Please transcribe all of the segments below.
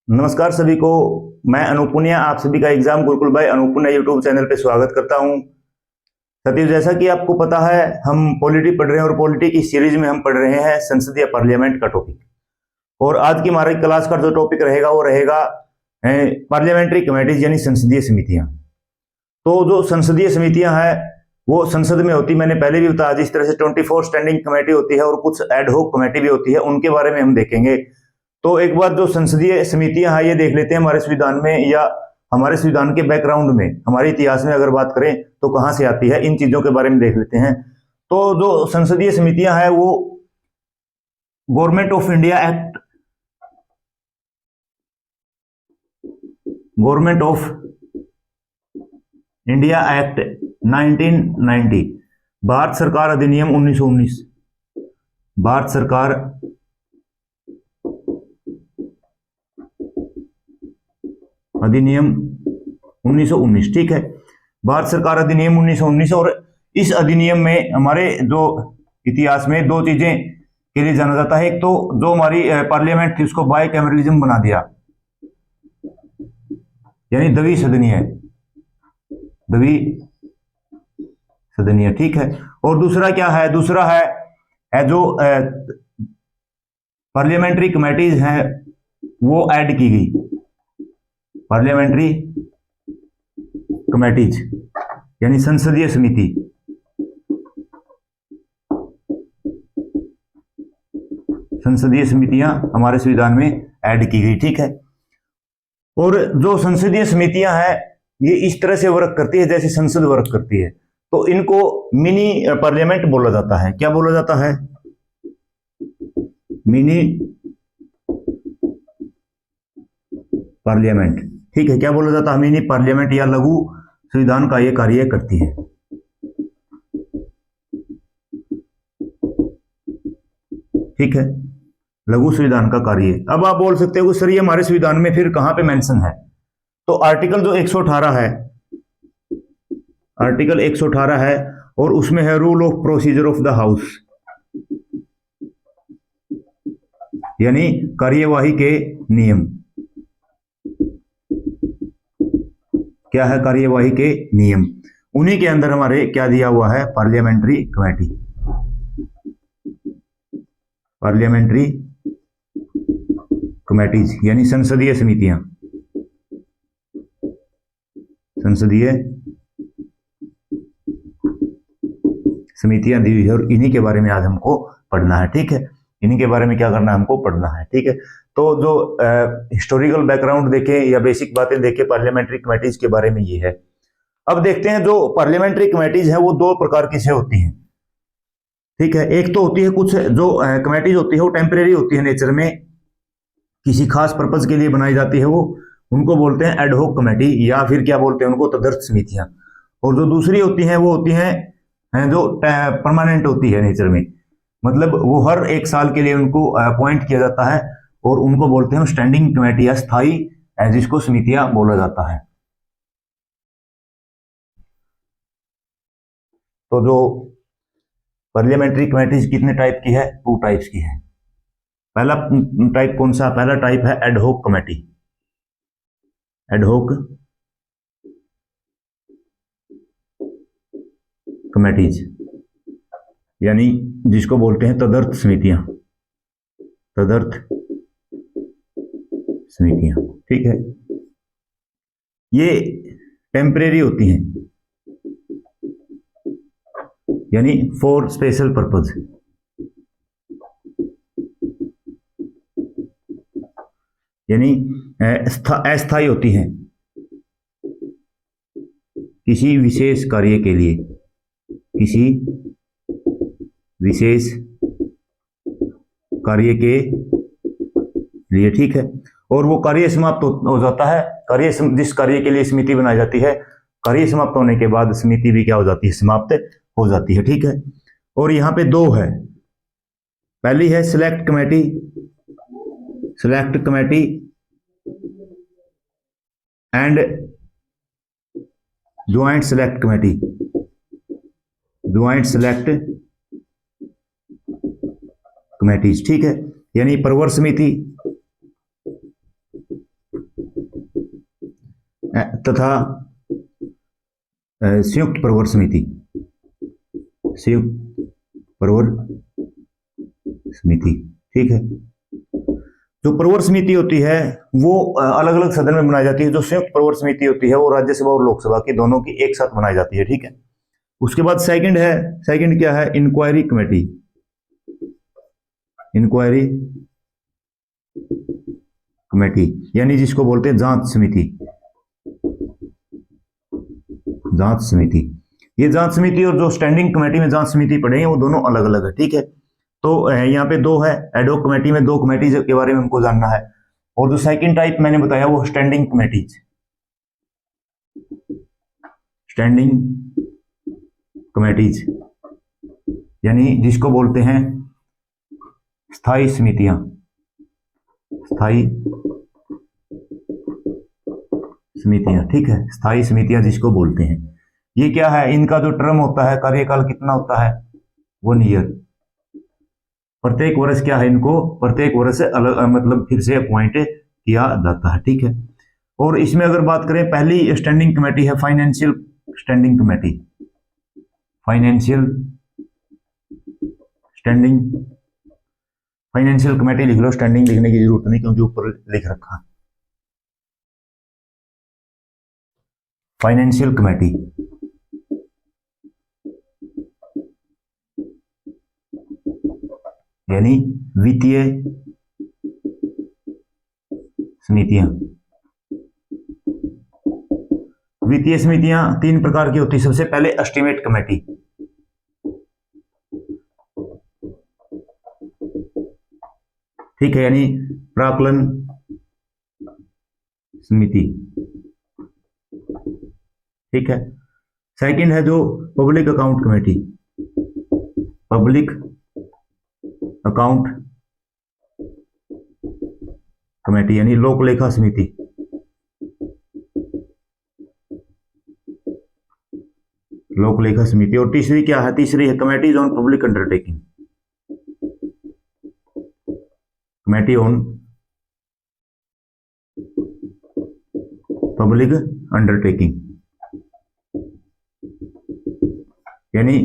नमस्कार सभी को। मैं अनुपुनिया आप सभी का एग्जाम गुरुकुल भाई अनुपुनिया यूट्यूब चैनल पे स्वागत करता हूं। साथियों, जैसा कि आपको पता है हम पॉलिटी पढ़ रहे हैं और पॉलिटी की सीरीज में हम पढ़ रहे हैं संसदीय पार्लियामेंट का टॉपिक। और आज की हमारी क्लास का जो टॉपिक रहेगा वो रहेगा पार्लियामेंट्री कमेटीज यानी संसदीय समितियां। तो जो संसदीय समितियां हैं वो संसद में होती, मैंने पहले भी बताया, जिस तरह से 24 स्टैंडिंग कमेटी होती है और कुछ एड हॉक कमेटी भी होती है, उनके बारे में हम देखेंगे। तो एक बार जो संसदीय समितियां हैं ये देख लेते हैं हमारे संविधान में, या हमारे संविधान के बैकग्राउंड में, हमारे इतिहास में अगर बात करें तो कहां से आती है, इन चीजों के बारे में देख लेते हैं। तो जो संसदीय समितियां हैं वो government of India act 1990, Bharat सरकार अधिनियम 1919, भारत सरकार अधिनियम 1919, ठीक है, भारत सरकार अधिनियम 1919। और इस अधिनियम में हमारे जो इतिहास में दो चीजें के लिए जाना जाता है। एक तो जो हमारी पार्लियामेंट थी उसको बाइकैमरलिज्म बना दिया, यानी द्वि सदनीय, ठीक है। और दूसरा क्या है, दूसरा है जो पार्लियामेंट्री कमेटीज हैं वो ऐड की गई, पार्लियामेंट्री कमेटीज यानी संसदीय समिति, संसदीय समितियां हमारे संविधान में ऐड की गई, ठीक है। और जो संसदीय समितियां हैं ये इस तरह से वर्क करती है जैसे संसद वर्क करती है। तो इनको मिनी पार्लियामेंट बोला जाता है। क्या बोला जाता है? मिनी पार्लियामेंट, ठीक है। क्या बोला जाता है? मिनी पार्लियामेंट या लघु संविधान का ये कार्य करती है, ठीक है, लघु संविधान का कार्य। अब आप बोल सकते हो सर ये हमारे संविधान में फिर कहां पे मेंशन है? तो आर्टिकल जो 118 है, आर्टिकल 118 है और उसमें है rule of procedure of the house, यानी कार्यवाही के नियम। क्या है? कार्यवाही के नियम। उन्हीं के अंदर हमारे क्या दिया हुआ है? पार्लियामेंट्री कमेटी, पार्लियामेंट्री कमेटीज यानी संसदीय समितियां, संसदीय समितियां दी हुई है और इन्हीं के बारे में आज हमको पढ़ना है, ठीक है। इन्हीं के बारे में क्या करना है? हमको पढ़ना है, ठीक है। तो जो हिस्टोरिकल बैकग्राउंड देखें या बेसिक बातें देखें पार्लियामेंट्री कमेटीज के बारे में ये है। अब देखते हैं जो पार्लियामेंट्री कमेटीज है वो दो प्रकार की से होती हैं, ठीक है। एक तो होती है कुछ जो कमेटीज होती है वो टेम्परेरी होती है नेचर में, किसी खास पर्पज के लिए बनाई जाती है, वो उनको बोलते हैं एडहॉक कमेटी या फिर क्या बोलते हैं उनको? तदर्थ समितियां। और जो दूसरी होती हैं वो होती हैं जो परमानेंट होती है नेचर में, मतलब वो हर एक साल के लिए उनको अपॉइंट किया जाता है और उनको बोलते हैं स्टैंडिंग कमेटी या स्थायी, जिसको समितियां बोला जाता है। तो जो पार्लियामेंट्री कमेटीज कितने टाइप की है? 2 टाइप्स की है। पहला टाइप कौन सा? पहला टाइप है एडहॉक कमेटी, एडहॉक कमेटीज यानी जिसको बोलते हैं तदर्थ समितियां, तदर्थ समितियां, ठीक है। ये टेम्परेरी होती हैं यानी फॉर स्पेशल पर्पज, यानी अस्थायी होती हैं किसी विशेष कार्य के लिए, किसी विशेष कार्य के लिए, ठीक है। और वो कार्य समाप्त हो जाता है, जिस कार्य के लिए समिति बनाई जाती है, कार्य समाप्त होने के बाद समिति भी क्या हो जाती है? समाप्त हो जाती है, ठीक है। और यहां पे 2 है। पहली है select committee, select committee and joint select committee, joint select committees, ठीक है। यानी प्रवर समिति तथा संयुक्त प्रवर समिति, संयुक्त प्रवर समिति। ठीक है, जो प्रवर समिति होती है वो अलग अलग सदन में बनाई जाती है। जो संयुक्त प्रवर समिति होती है वो राज्यसभा और लोकसभा की दोनों की एक साथ बनाई जाती है। ठीक है, उसके बाद सेकंड क्या है, इंक्वायरी कमेटी। इंक्वायरी कमेटी यानी जिसको बोलते हैं जांच समिति। जांच समिति, ये जांच समिति और जो स्टैंडिंग कमेटी में जांच समिति पढ़े हैं वो दोनों अलग अलग है। ठीक है, तो यहाँ पे दो है, एडहॉक कमेटी में दो कमेटीज के बारे में हमको जानना है। और जो सेकंड टाइप मैंने बताया वो स्टैंडिंग कमेटीज, स्टैंडिंग कमेटीज यानी जिसको बोलते हैं स्थायी समितियां। स्थायी समितियां, ठीक है, स्थायी समितियां जिसको बोलते हैं। ये क्या है, इनका जो टर्म होता है, कार्यकाल कितना होता है, 1 ईयर। प्रत्येक वर्ष क्या है, इनको प्रत्येक वर्ष अलग मतलब फिर से अपॉइंट किया जाता है। ठीक है, और इसमें अगर बात करें, पहली स्टैंडिंग कमेटी है financial standing committee. Financial standing, financial committee लिख लो, स्टैंडिंग लिखने की जरूरत नहीं क्योंकि ऊपर लिख रखा है फाइनेंशियल कमेटी। यानी वित्तीय समितियां। वित्तीय समितियां 3 प्रकार की होती है। सबसे पहले एस्टीमेट कमेटी, ठीक है, यानी प्राक्कलन समिति। ठीक है, सेकंड है जो public account committee, public account committee यानी लोक लेखा समिति। लोक लेखा समिति। और तीसरी क्या है, तीसरी है committees on public undertaking. Committee on public undertaking यानी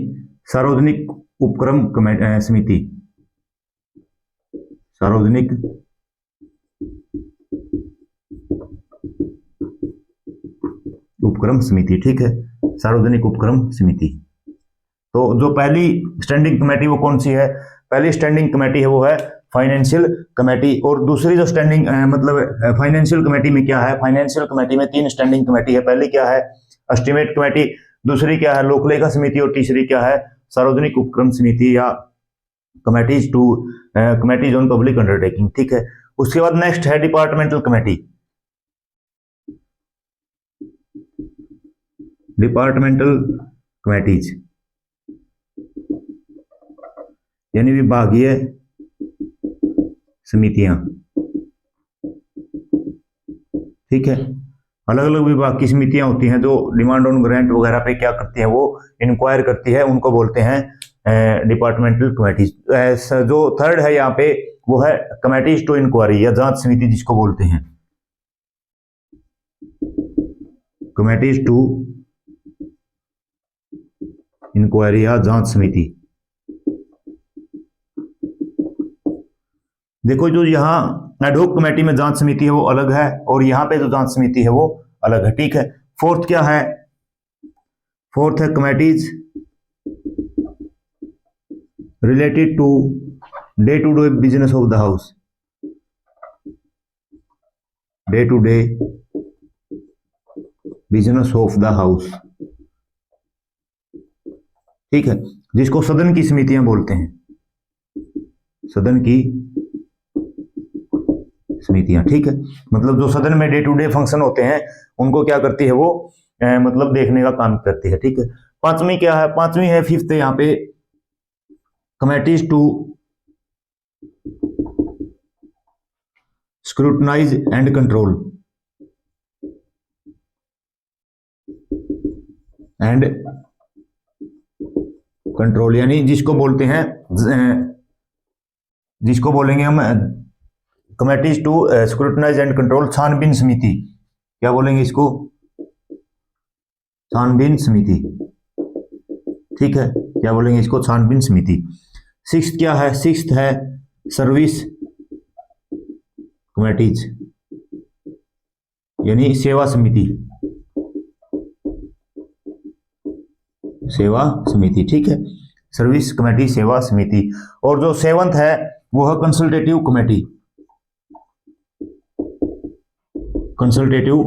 सार्वजनिक उपक्रम समिति। सार्वजनिक उपक्रम समिति, ठीक है, सार्वजनिक उपक्रम समिति। तो जो पहली स्टैंडिंग कमेटी वो कौन सी है, पहली स्टैंडिंग कमेटी है वो है फाइनेंशियल कमेटी। और दूसरी जो स्टैंडिंग मतलब फाइनेंशियल कमेटी में क्या है, फाइनेंशियल कमेटी में 3 स्टैंडिंग कमेटी है। पहली क्या है, एस्टीमेट कमेटी, दूसरी क्या है, लोकलेखा समिति, और तीसरी क्या है, सार्वजनिक उपक्रम समिति या कमेटीज ऑन पब्लिक अंडरटेकिंग। ठीक है, उसके बाद नेक्स्ट है डिपार्टमेंटल कमेटी। डिपार्टमेंटल कमेटीज यानी विभागीय समितियां। ठीक है, अलग अलग विभाग की समितियां होती हैं जो डिमांड ऑन ग्रांट वगैरह पे क्या करती हैं, वो इंक्वायर करती है, उनको बोलते हैं डिपार्टमेंटल कमेटीज। जो थर्ड है यहाँ पे वो है कमेटीज टू इंक्वायरी या जांच समिति जिसको बोलते हैं, कमेटीज टू इंक्वायरी या जांच समिति। देखो जो यहाँ एडहॉक कमेटी में जांच समिति है वो अलग है, और यहाँ पे जो जांच समिति है वो अलग है। ठीक है, फोर्थ क्या है, फोर्थ है committees related to day to day business of the house. Day to day business of the house, ठीक है, जिसको सदन की समितियां बोलते हैं, सदन की समितियां। ठीक है, मतलब जो सदन में डे टू डे फंक्शन होते हैं उनको क्या करती है वो मतलब देखने का काम करती है। ठीक है, पांचवी क्या है, पांचवी है फिफ्थ यहाँ पे committees to scrutinise and control and control यानी जिसको बोलते हैं, जिसको बोलेंगे हम committees to scrutinise and control, छानबीन समिति। क्या बोलेंगे इसको, छानबीन समिति, ठीक है, क्या बोलेंगे इसको, छानबीन समिति। सिक्स्थ क्या है, सिक्स्थ है सर्विस कमेटीज, यानी सेवा समिति, सेवा समिति, ठीक है, सर्विस कमेटी, सेवा समिति। और जो सेवंथ है वो है कंसल्टेटिव कमेटी, कंसल्टेटिव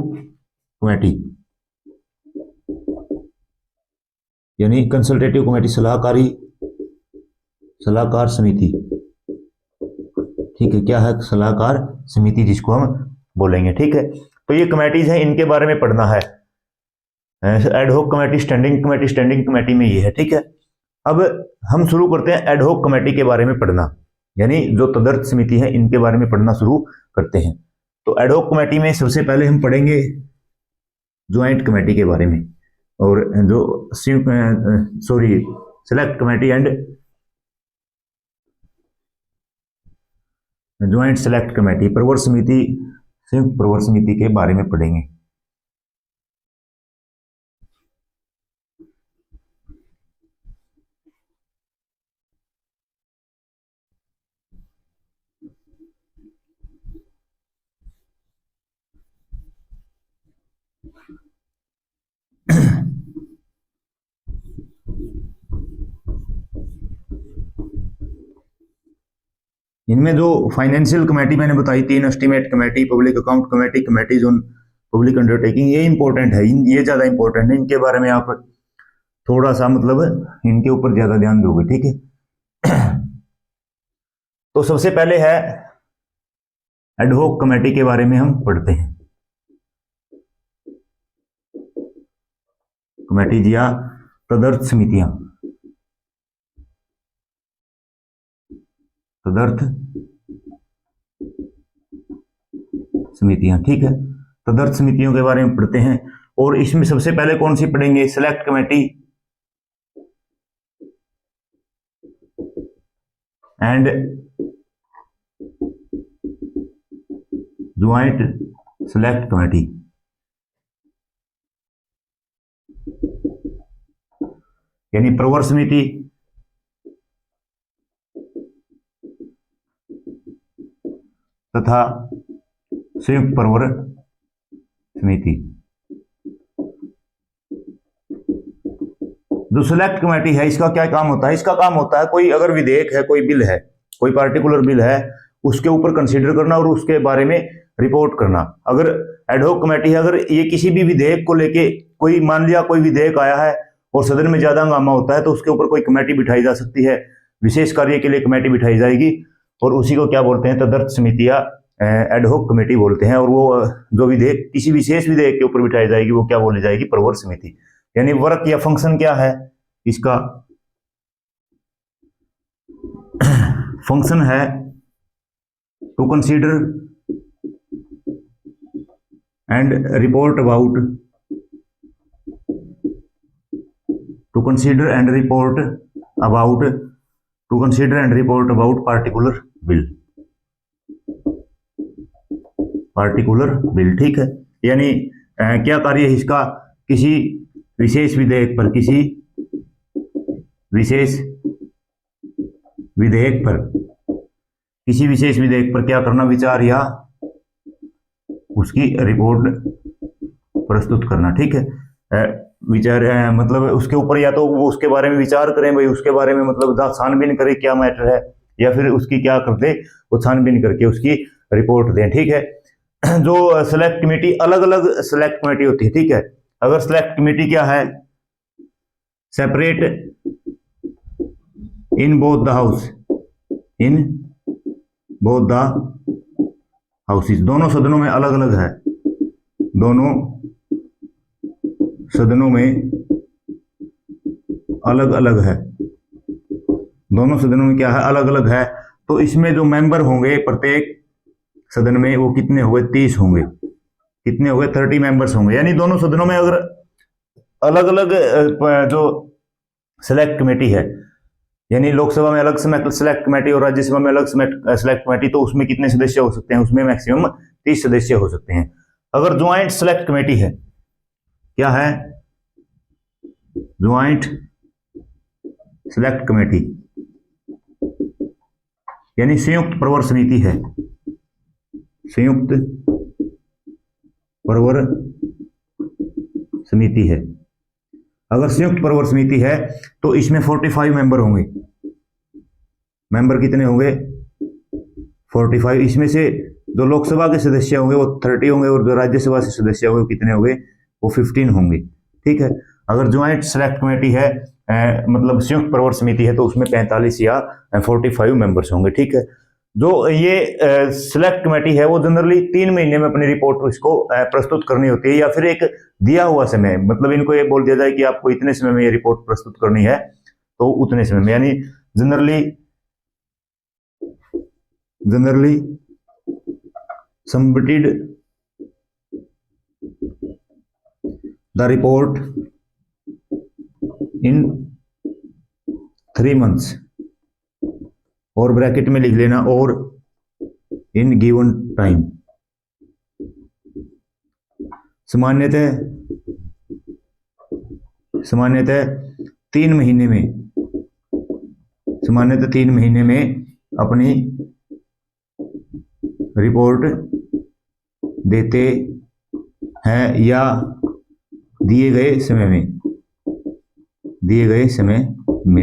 कमेटी, यानी कंसल्टेटिव कमेटी, सलाहकार समिति, ठीक है, क्या है, सलाहकार समिति जिसको हम बोलेंगे, ठीक है। तो ये कमेटीज हैं, इनके बारे में पढ़ना है। एडहॉक कमेटी, स्टैंडिंग कमेटी में ये है, ठीक है। अब हम शुरू करते हैं एडहॉक कमेटी के बारे में पढ़ना, यानी जो तदर्थ समिति है इनके बारे में पढ़ना शुरू करते हैं। तो एडहॉक कमेटी में सबसे पहले हम पढ़ेंगे ज्वाइंट कमेटी के बारे में, और जो select committee and joint select committee, प्रवर समिति, संयुक्त प्रवर समिति के बारे में पढ़ेंगे। इनमें जो फाइनेंशियल कमेटी मैंने बताई, 3 estimate committee, public account committee, committees on public undertaking, ये इंपॉर्टेंट है, ये ज्यादा इंपॉर्टेंट है, इनके बारे में आप थोड़ा सा मतलब इनके ऊपर ज्यादा ध्यान दोगे, ठीक है। तो सबसे पहले है एडहॉक कमेटी के बारे में हम पढ़ते हैं। कमेटीज या तदर्थ समितियां, तदर्थ समितियां, ठीक है, तदर्थ समितियों के बारे में पढ़ते हैं। और इसमें सबसे पहले कौन सी पढ़ेंगे, select committee and joint select committee, यानी प्रवर समिति तथा संयुक्त प्रवर समिति। जो सिलेक्ट कमेटी है इसका क्या काम होता है, इसका काम होता है कोई अगर विधेयक है, कोई बिल है, कोई पार्टिकुलर बिल है, उसके ऊपर कंसीडर करना और उसके बारे में रिपोर्ट करना। अगर एडहॉक कमेटी है, अगर ये किसी भी विधेयक को लेके, कोई मान लिया कोई विधेयक आया है और सदन में ज्यादा हंगामा होता है, तो उसके ऊपर कोई कमेटी बिठाई जा सकती है, विशेष कार्य के लिए कमेटी बिठाई जाएगी, और उसी को क्या बोलते हैं, तदर्थ समिति या एडहॉक कमेटी बोलते हैं। और वो जो विधेयक किसी विशेष विधेयक के ऊपर बिठाई जाएगी वो क्या बोली जाएगी, प्रवर समिति। यानी वर्क या फंक्शन क्या है इसका, फंक्शन है to consider and report about, to consider and report about, to consider and report about particular bill, particular bill, ठीक है। यानी क्या कार्य है इसका, किसी विशेष विधेयक पर, किसी विशेष विधेयक पर, किसी विशेष विधेयक पर क्या करना, विचार या उसकी रिपोर्ट प्रस्तुत करना, ठीक है। विचार मतलब उसके ऊपर या तो वो उसके बारे में विचार करें भाई, उसके बारे में मतलब छानबीन करें क्या मैटर है, या फिर उसकी क्या करते, वो छानबीन करके उसकी रिपोर्ट दें, ठीक है। जो सेलेक्ट कमेटी, अलग अलग सेलेक्ट कमेटी होती है, ठीक है। अगर सेलेक्ट कमेटी क्या है, separate in both the house, in both the houses, दोनों सदनों में अलग अलग है, दोनों सदनों में अलग अलग है, दोनों सदनों में क्या है, अलग अलग है। तो इसमें जो मेंबर होंगे प्रत्येक सदन में वो कितने होंगे, 30 होंगे, कितने हो गए, 30 मेंबर्स होंगे। यानी दोनों सदनों में अगर अलग अलग जो सेलेक्ट कमेटी है, यानी लोकसभा में अलग सेलेक्ट कमेटी और राज्यसभा में अलग सेलेक्ट कमेटी, तो उसमें कितने सदस्य हो सकते हैं, उसमें मैक्सिमम 30 सदस्य हो सकते हैं। अगर ज्वाइंट सेलेक्ट कमेटी है, क्या है, ज्वाइंट सेलेक्ट कमेटी यानी संयुक्त प्रवर समिति है, संयुक्त प्रवर समिति है। अगर संयुक्त प्रवर समिति है तो इसमें 45 मेंबर होंगे। मेंबर कितने होंगे? 45। इसमें से जो लोकसभा के सदस्य होंगे वो 30 होंगे और जो राज्यसभा से सदस्य होंगे वो कितने होंगे? वो 15 होंगे। ठीक है। अगर ज्वाइंट सेलेक्ट कमेटी है मतलब संयुक्त प्रवर समिति है तो उसमें 45 या 45 मेंबर्स होंगे। ठीक है। जो ये सिलेक्ट कमेटी है वो जनरली 3 महीने में अपनी रिपोर्ट इसको प्रस्तुत करनी होती है या फिर एक दिया हुआ समय, मतलब इनको ये बोल दिया जाए कि आपको इतने समय में ये रिपोर्ट प्रस्तुत करनी है तो उतने समय में, यानी generally submitted the report in 3 months और ब्रैकेट में लिख लेना और इन गिवन टाइम। सामान्यतः 3 महीने में अपनी रिपोर्ट देते हैं या दिए गए समय में।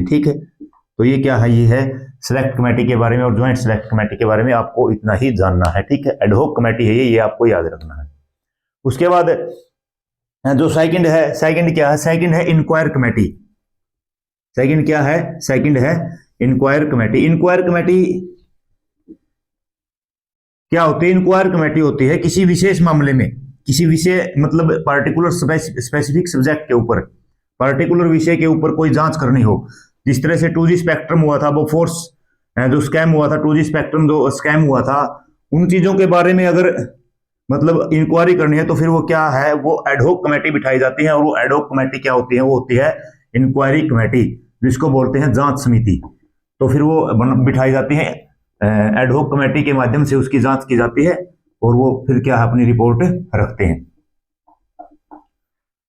ठीक है। तो ये क्या है? ये है सिलेक्ट कमेटी के बारे में और ज्वाइंट सिलेक्ट कमेटी के बारे में आपको इतना ही जानना है। ठीक है। एडहॉक कमेटी है ये आपको याद रखना है। उसके बाद जो सेकंड क्या है? सेकंड है इंक्वायर कमेटी। सेकंड क्या है? सेकंड है इंक्वायर कमेटी। इंक्वायर कमेटी क्या होती है? इंक्वायर कमेटी होती है किसी विशेष मामले में, किसी विषय मतलब पार्टिकुलर स्पेसिफिक सब्जेक्ट के ऊपर, पार्टिकुलर विषय के ऊपर कोई जांच करनी हो। जिस तरह से 2G स्पेक्ट्रम हुआ था, वो फोर्स जो स्कैम हुआ था, 2G स्पेक्ट्रम जो स्कैम हुआ था, उन चीजों के बारे में अगर मतलब इंक्वायरी करनी है तो फिर वो क्या है? वो एडहॉक कमेटी बिठाई जाती है। और वो एडहॉक कमेटी क्या होती है? वो होती है इंक्वायरी कमेटी, जिसको बोलते हैं जांच समिति। तो फिर वो बिठाई जाती है एडहॉक कमेटी के माध्यम से उसकी जांच की जाती है और वो फिर क्या है? अपनी रिपोर्ट रखते हैं।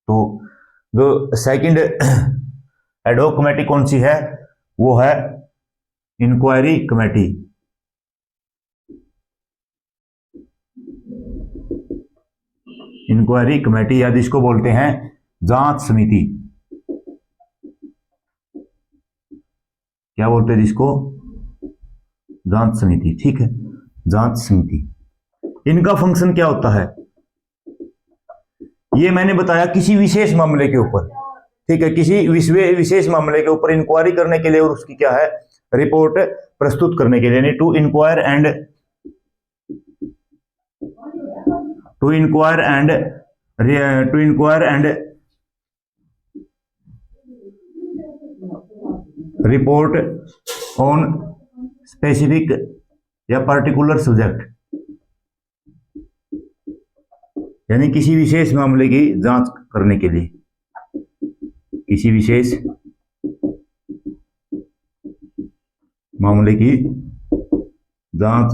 तो जो सेकंड एडहॉक कमेटी कौन सी है? वो है इंक्वायरी कमेटी। इंक्वायरी कमेटी या जिसको बोलते हैं जांच समिति। क्या बोलते हैं जिसको? जांच समिति। ठीक है। जांच समिति, इनका फंक्शन क्या होता है? ये मैंने बताया किसी विशेष मामले के ऊपर। ठीक है। किसी विशेष मामले के ऊपर इंक्वायरी करने के लिए और उसकी क्या है? रिपोर्ट प्रस्तुत करने के लिए, यानी to inquire and report on specific या पर्टिकुलर सब्जेक्ट, यानी किसी विशेष मामले की जांच करने के लिए, किसी विशेष मामले की जांच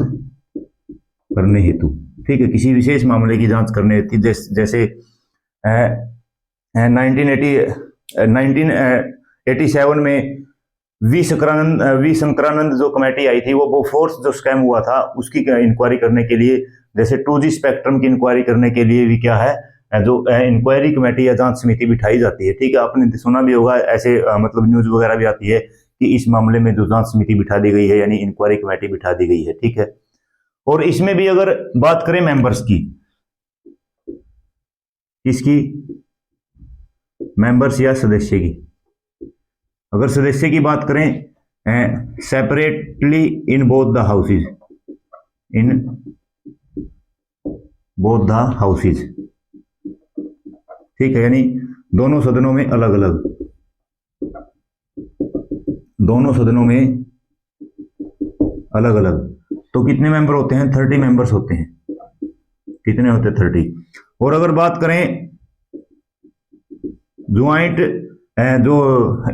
करने हेतु। ठीक है। किसी विशेष मामले की जांच करने हेतु जैसे 1987 में वी शंकरानंद जो कमेटी आई थी, वो फोर्स जो स्कैम हुआ था उसकी इंक्वायरी करने के लिए, जैसे 2G स्पेक्ट्रम की इंक्वायरी करने के लिए भी क्या है? जो इंक्वायरी कमेटी या जांच समिति बिठाई जाती है। ठीक है। आपने सुना भी होगा ऐसे मतलब न्यूज वगैरह भी आती है कि इस मामले में जो जांच समिति बिठा दी गई है, यानी इंक्वायरी कमेटी बिठा दी गई है। ठीक है। और इसमें भी अगर बात करें मेंबर्स की, किसकी? मेंबर्स या सदस्य की। अगर सदस्य की बात करें separately in both the houses, ठीक है, यानी दोनों सदनों में अलग अलग, तो कितने मेंबर होते हैं? 30 मेंबर्स होते हैं। कितने होते हैं? 30। और अगर बात करें ज्वाइंट जो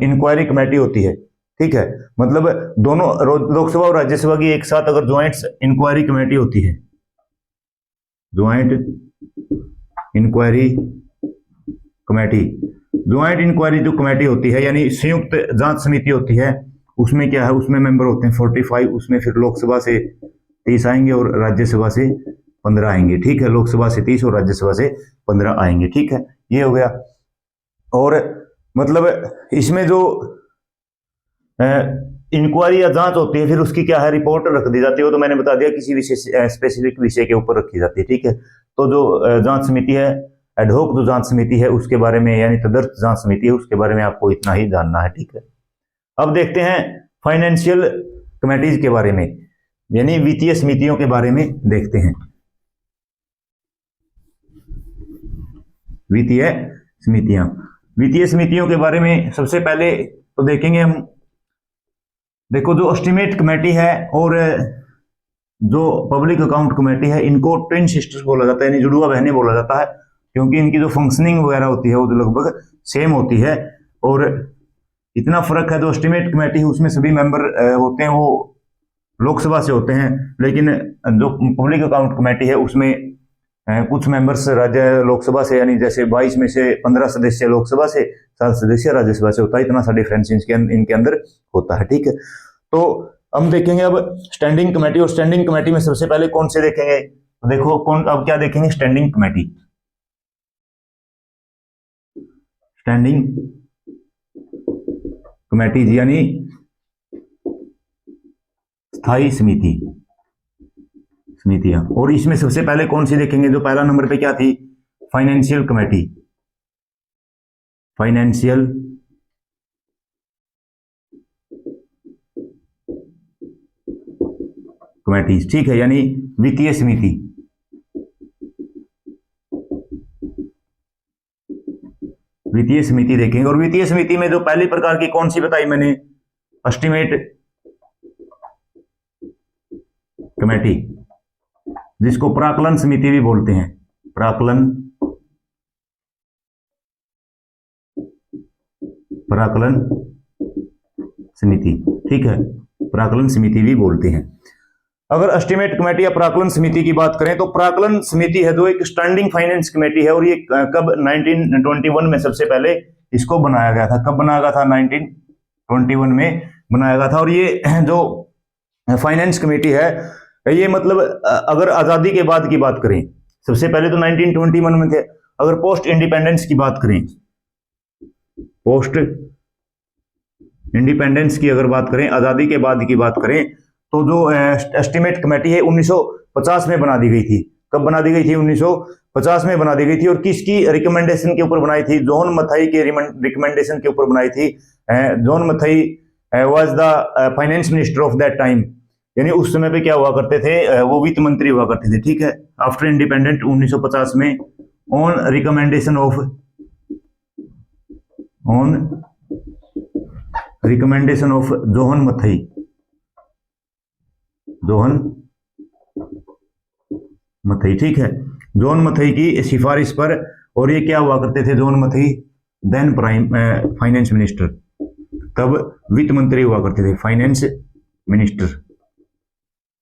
इंक्वायरी कमेटी होती है, ठीक है, मतलब दोनों लोकसभा और राज्यसभा की एक साथ अगर ज्वाइंट इंक्वायरी कमेटी होती है, joint inquiry committee joint inquiry जो कमेटी होती है यानी संयुक्त जांच समिति होती है, उसमें क्या है, उसमें मेंबर होते हैं 45, उसमें फिर लोकसभा से 30 आएंगे और राज्यसभा से 15 आएंगे, ठीक है, लोकसभा से 30 और राज्यसभा से 15 आएंगे, ठीक है, ये हो गया। और मतलब इसमें जो इंक्वायरी या जांच होती है फिर उसकी क्या है, रिपोर्ट रख दी जाती है, वो तो मैंने बता दिया किसी विषय स्पेसिफिक विषय के ऊपर रखी जाती है, ठीक है। तो जो जांच समिति है, एडहोक जो जांच समिति है उसके बारे में, यानी तदर्थ जांच समिति है उसके बारे में आपको इतना ही जानना है, ठीक है। अब देखते हैं फाइनेंशियल कमेटीज के बारे में, यानी वित्तीय समितियों के बारे में देखते हैं। वित्तीय समितियों के बारे में सबसे पहले तो देखेंगे हम। देखो, जो एस्टिमेट कमेटी है और जो पब्लिक अकाउंट कमेटी है, इनको ट्विन सिस्टर्स बोला जाता है, यानी जुड़वा बहनें बोला जाता है, क्योंकि इनकी जो फंक्शनिंग वगैरह होती है वो लगभग सेम होती है। और इतना फर्क है, जो एस्टिमेट कमेटी है उसमें सभी मेंबर होते हैं वो लोकसभा से होते हैं, लेकिन जो पब्लिक अकाउंट कमेटी है उसमें कुछ मेंबर्स राज्य लोकसभा से, यानी जैसे 22 में से 15 सदस्य लोकसभा से, 7 सदस्य राज्यसभा से होता है, इतना सा डिफरेंस इनके अंदर होता है, ठीक है। तो हम देखेंगे अब स्टैंडिंग कमेटी, और स्टैंडिंग कमेटी में सबसे पहले कौन से देखेंगे, तो देखो अब क्या देखेंगे, स्टैंडिंग कमेटी यानी स्थायी समितियां। और इसमें सबसे पहले कौन सी देखेंगे, जो पहला नंबर पे क्या थी, फाइनेंशियल कमेटीज, ठीक है, यानी वित्तीय समिति देखेंगे। और वित्तीय समिति में जो पहली प्रकार की कौन सी बताई मैंने, एस्टिमेट कमेटी, जिसको प्राक्कलन समिति भी बोलते हैं, प्राक्कलन समिति, ठीक है, प्राक्कलन समिति भी बोलते हैं। अगर एस्टिमेट कमेटी या प्राक्कलन समिति की बात करें तो प्राक्कलन समिति है जो एक स्टैंडिंग फाइनेंस कमेटी है, और ये कब 1921 में सबसे पहले इसको बनाया गया था। कब बनाया गया था, 1921 में बनाया गया था। और ये जो फाइनेंस कमेटी है, ये मतलब अगर आजादी के बाद की बात करें, सबसे पहले तो 1921 में थे। अगर पोस्ट इंडिपेंडेंस की बात करें, पोस्ट इंडिपेंडेंस की अगर बात करें, आजादी के बाद की बात करें, तो जो एस्टिमेट कमेटी है 1950 में बना दी गई थी। कब बना दी गई थी, 1950 में बना दी गई थी। और किसकी रिकमेंडेशन के ऊपर बनाई थी, जॉन मथाई के रिकमेंडेशन के ऊपर बनाई थी। John Mathai was the finance minister of that time, यानी उस समय पे क्या हुआ करते थे, वो वित्त मंत्री हुआ करते थे, ठीक है, आफ्टर इंडिपेंडेंट 1950 में, on recommendation of Johan Mathai, ठीक है, जॉन मथई की सिफारिश पर। और ये क्या हुआ करते थे, John Mathai then finance minister, तब वित्त मंत्री हुआ करते थे, फाइनेंस मिनिस्टर,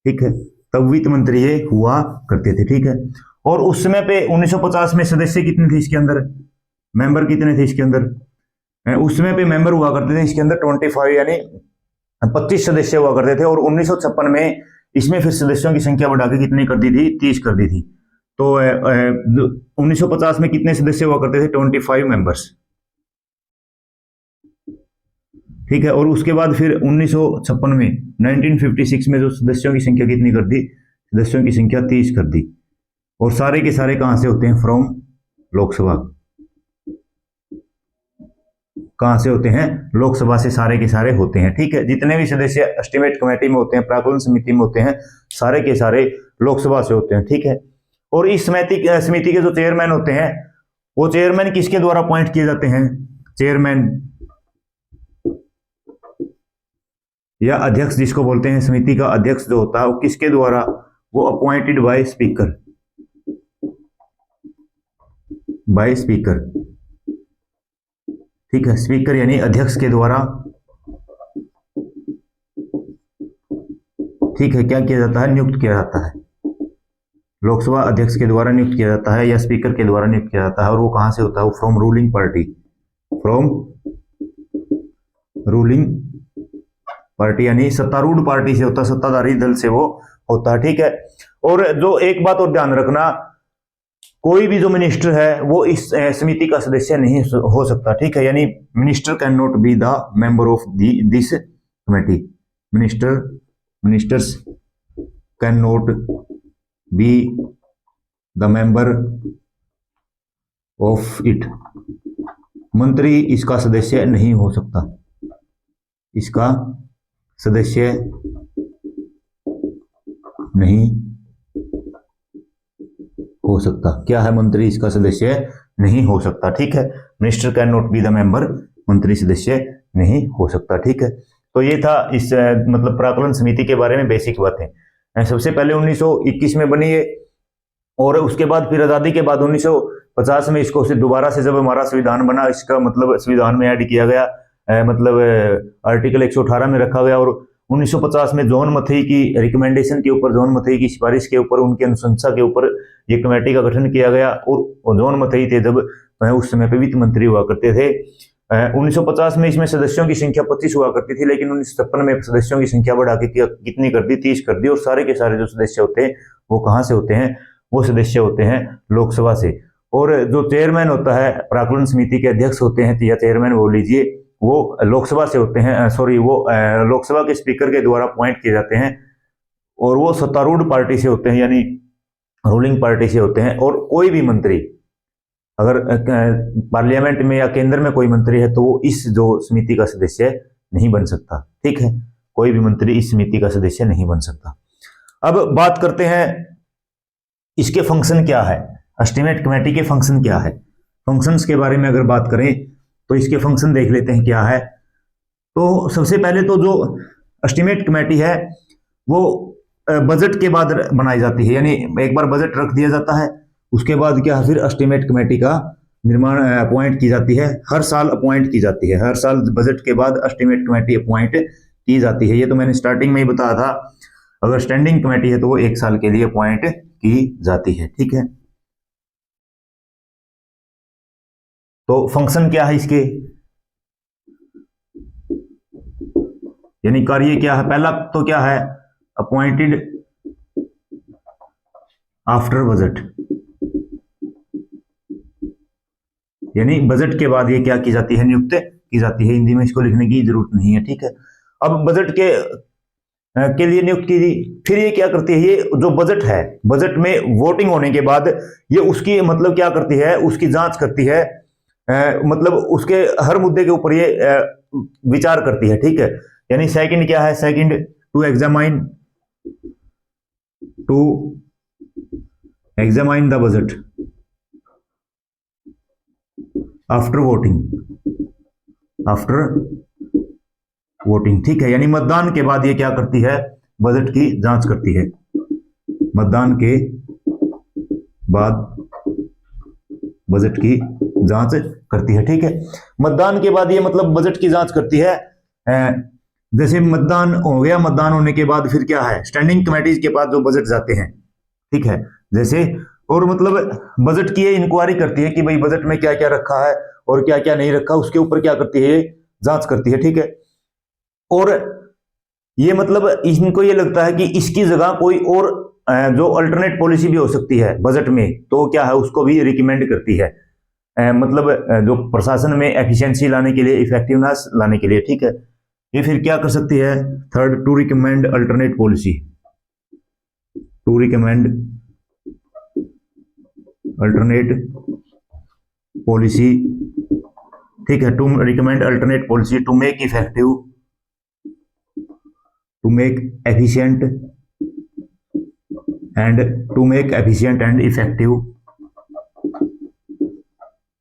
ठीक है, तब वित्त मंत्री ये हुआ करते थे, ठीक है। और उस समय पे 1950 में सदस्य कितने थे इसके अंदर, मेंबर कितने थे इसके अंदर, उस समय पे मेंबर हुआ करते थे इसके अंदर 25, यानी 25 सदस्य हुआ करते थे। और 1956 में इसमें फिर सदस्यों की संख्या बढ़ा के कितनी कर दी थी, 30 कर दी थी। तो 1950 में कितने सदस्य हुआ करते थे, 25 मेंबर्स, ठीक है। और उसके बाद फिर 1956 में 1956 में जो सदस्यों की संख्या कितनी कर दी, सदस्यों की संख्या 30 कर दी। और सारे के सारे कहां से होते हैं, फ्रॉम लोकसभा, कहां से होते हैं, लोकसभा से सारे के सारे होते हैं, ठीक है। जितने भी सदस्य एस्टिमेट कमेटी में होते हैं, प्राक्कलन समिति में होते हैं, सारे के सारे लोकसभा से होते हैं, ठीक है। और इस समिति के जो चेयरमैन होते हैं, वो चेयरमैन किसके द्वारा अपॉइंट किए जाते हैं, चेयरमैन या अध्यक्ष जिसको बोलते हैं, समिति का अध्यक्ष जो होता है वो किसके द्वारा, वो अपॉइंटेड बाय स्पीकर, ठीक है, स्पीकर यानी अध्यक्ष के द्वारा, ठीक है, क्या किया जाता है, नियुक्त किया जाता है, लोकसभा अध्यक्ष के द्वारा नियुक्त किया जाता है या स्पीकर के द्वारा नियुक्त किया जाता है। और वो कहां से होता है, वो from ruling party, from ruling party, यानी सत्तारूढ़ पार्टी से होता, सत्ताधारी दल से वो होता है, ठीक है। और जो एक बात और ध्यान रखना, कोई भी जो मिनिस्टर है वो इस समिति का सदस्य नहीं हो सकता, ठीक है। यानी minister can not be the member of this committee, ministers can not be the member of it, मंत्री इसका सदस्य नहीं हो सकता, इसका सदस्य नहीं हो सकता। क्या है? मंत्री इसका सदस्य नहीं हो सकता, ठीक है। Minister can not be the member, मंत्री सदस्य नहीं हो सकता, ठीक है। तो ये था इस मतलब प्राक्कलन समिति के बारे में बेसिक बातें। सबसे पहले 1921 में बनी है, और उसके बाद फिर आज़ादी के बाद 1950 में इसको दोबारा से जब हमारा संविधान बना, इसका मतलब संविधान में ऐड किया गया, मतलब आर्टिकल 118 में रखा गया। और 1950 में जॉन मथई की रिकमेंडेशन के ऊपर, जॉन मथई की सिफारिश के ऊपर, उनकी अनुशंसा के ऊपर ये कमेटी का गठन किया गया। और जॉन मथई थे जब उस समय पे वित्त मंत्री हुआ करते थे। 1950 में इसमें सदस्यों की संख्या 25 हुआ करती थी, लेकिन 1956 में सदस्यों की संख्या बढ़ा के कितनी कर दी? 30 कर दी। और सारे के सारे जो सदस्य होते हैं वो कहाँ से होते हैं? वो सदस्य होते हैं लोकसभा से। और जो चेयरमैन होता है, प्राक्कलन समिति के अध्यक्ष होते हैं या चेयरमैन बोल लीजिए, वो लोकसभा से होते हैं, सॉरी वो लोकसभा के स्पीकर के द्वारा अपॉइंट किए जाते हैं। और वो सत्तारूढ़ पार्टी से होते हैं, यानी रूलिंग पार्टी से होते हैं। और कोई भी मंत्री अगर पार्लियामेंट में या केंद्र में कोई मंत्री है तो वो इस जो समिति का सदस्य नहीं बन सकता, ठीक है। कोई भी मंत्री इस समिति का सदस्य नहीं बन सकता। अब बात करते हैं इसके फंक्शन क्या है, एस्टीमेट कमेटी के फंक्शन क्या है। फंक्शंस के बारे में अगर बात करें तो इसके फंक्शन देख लेते हैं क्या है। तो सबसे पहले तो जो एस्टीमेट कमेटी है वो बजट के बाद बनाई जाती है, यानी एक बार बजट रख दिया जाता है, उसके बाद क्या है, फिर एस्टीमेट कमेटी का निर्माण अपॉइंट की जाती है, हर साल अपॉइंट की जाती है, हर साल बजट के बाद एस्टीमेट कमेटी अपॉइंट की जाती है। ये तो मैंने स्टार्टिंग में ही बताया था। अगर स्टैंडिंग कमेटी है तो वो 1 साल के लिए अपॉइंट की जाती है, ठीक है। तो फंक्शन क्या है इसके, यानी कार्य क्या है? पहला तो क्या है, अपॉइंटेड आफ्टर बजट, यानी बजट के बाद ये क्या की जाती है? नियुक्त की जाती है। हिंदी में इसको लिखने की जरूरत नहीं है, ठीक है। अब बजट के लिए नियुक्त की, फिर ये क्या करती है, ये जो बजट है, बजट में वोटिंग होने के बाद ये उसकी मतलब क्या करती है, उसकी जांच करती है, मतलब उसके हर मुद्दे के ऊपर ये विचार करती है, ठीक है। यानी सेकंड क्या है, second to examine the budget after voting, ठीक है। यानी मतदान के बाद ये क्या करती है, बजट की जांच करती है, मतदान के बाद बजट की जांच करती है, ठीक है। मतदान के बाद ये मतलब बजट की जांच करती है। जैसे मतदान हो गया, मतदान होने के बाद फिर क्या है, स्टैंडिंग कमेटीज के पास जो बजट जाते हैं, ठीक है, जैसे, और मतलब बजट की ये इंक्वायरी करती है कि भाई बजट में क्या क्या रखा है और क्या क्या नहीं रखा, उसके ऊपर क्या करती है, जांच करती है, ठीक है। और ये मतलब इनको ये लगता है कि इसकी जगह कोई और जो अल्टरनेट पॉलिसी भी हो सकती है बजट में, तो क्या है, उसको भी रिकमेंड करती है। मतलब जो प्रशासन में एफिशिएंसी लाने के लिए, इफेक्टिवनेस लाने के लिए, ठीक है। ये फिर क्या कर सकती है, third, to recommend alternate policy, to recommend alternate policy, ठीक है, to recommend alternate policy to make effective, to make efficient and effective